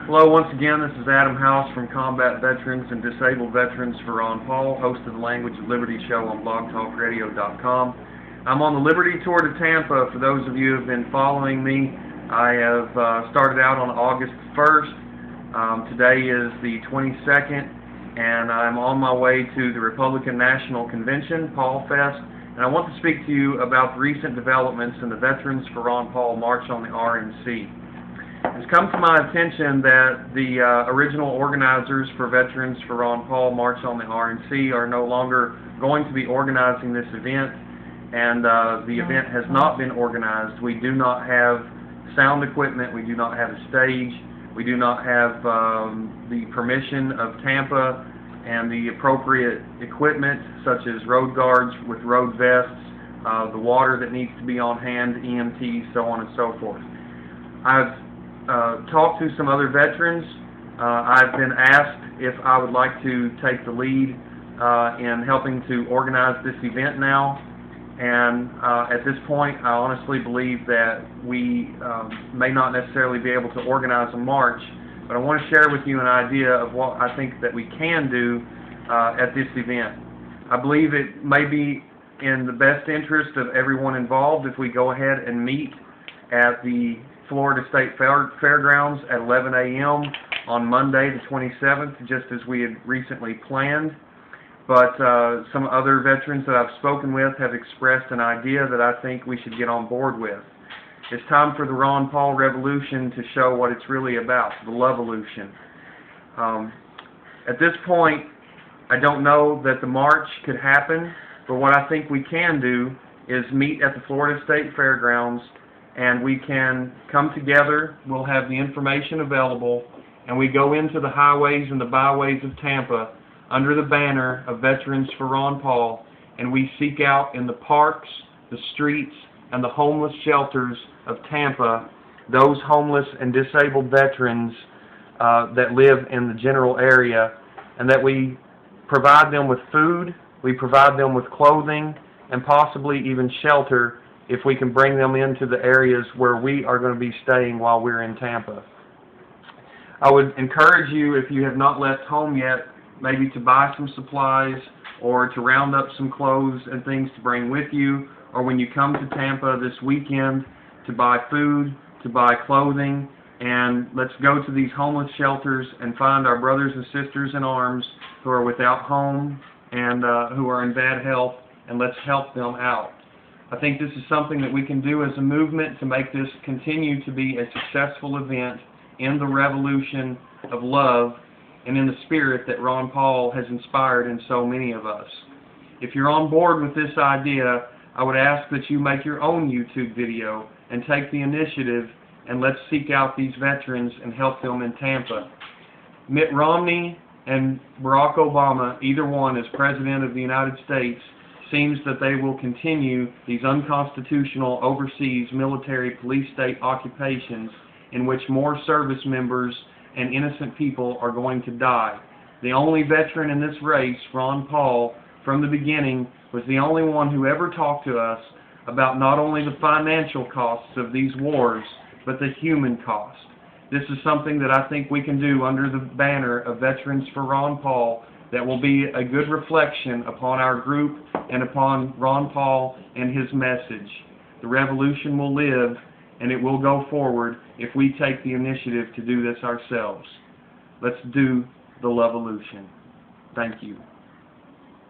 Hello, once again, this is Adam House from Combat Veterans and Disabled Veterans for Ron Paul, host of the Language of Liberty show on blogtalkradio.com. I'm on the Liberty Tour to Tampa. For those of you who have been following me, I have started out on August 1st. Today is the 22nd, and I'm on my way to the Republican National Convention, Paul Fest, and I want to speak to you about the recent developments in the Veterans for Ron Paul March on the RNC. It's come to my attention that the original organizers for Veterans for Ron Paul March on the RNC are no longer going to be organizing this event, and the event has not been organized. We do not have sound equipment, we do not have a stage, we do not have the permission of Tampa and the appropriate equipment such as road guards with road vests, the water that needs to be on hand, EMTs, so on and so forth. I've talked to some other veterans. I've been asked if I would like to take the lead in helping to organize this event now, and at this point I honestly believe that we may not necessarily be able to organize a march, but I want to share with you an idea of what I think that we can do at this event. I believe it may be in the best interest of everyone involved if we go ahead and meet at the Florida State Fairgrounds at 11 a.m. on Monday the 27th, just as we had recently planned. But some other veterans that I've spoken with have expressed an idea that I think we should get on board with. It's time for the Ron Paul Revolution to show what it's really about, the Love-olution. At this point, I don't know that the march could happen, but what I think we can do is meet at the Florida State Fairgrounds, and we can come together. We'll have the information available, and we go into the highways and the byways of Tampa under the banner of Veterans for Ron Paul, and we seek out in the parks, the streets, and the homeless shelters of Tampa those homeless and disabled veterans that live in the general area, and that we provide them with food, we provide them with clothing, and possibly even shelter if we can bring them into the areas where we are going to be staying while we're in Tampa. I would encourage you, if you have not left home yet, maybe to buy some supplies or to round up some clothes and things to bring with you, or when you come to Tampa this weekend, to buy food, to buy clothing, and let's go to these homeless shelters and find our brothers and sisters in arms who are without home and who are in bad health, and let's help them out. I think this is something that we can do as a movement to make this continue to be a successful event in the revolution of love and in the spirit that Ron Paul has inspired in so many of us. If you're on board with this idea, I would ask that you make your own YouTube video and take the initiative, and let's seek out these veterans and help them in Tampa. Mitt Romney and Barack Obama, either one as President of the United States, seems that they will continue these unconstitutional overseas military police state occupations in which more service members and innocent people are going to die. The only veteran in this race, Ron Paul, from the beginning, was the only one who ever talked to us about not only the financial costs of these wars, but the human cost. This is something that I think we can do under the banner of Veterans for Ron Paul that will be a good reflection upon our group and upon Ron Paul and his message. The revolution will live, and it will go forward if we take the initiative to do this ourselves. Let's do the Love-olution. Thank you.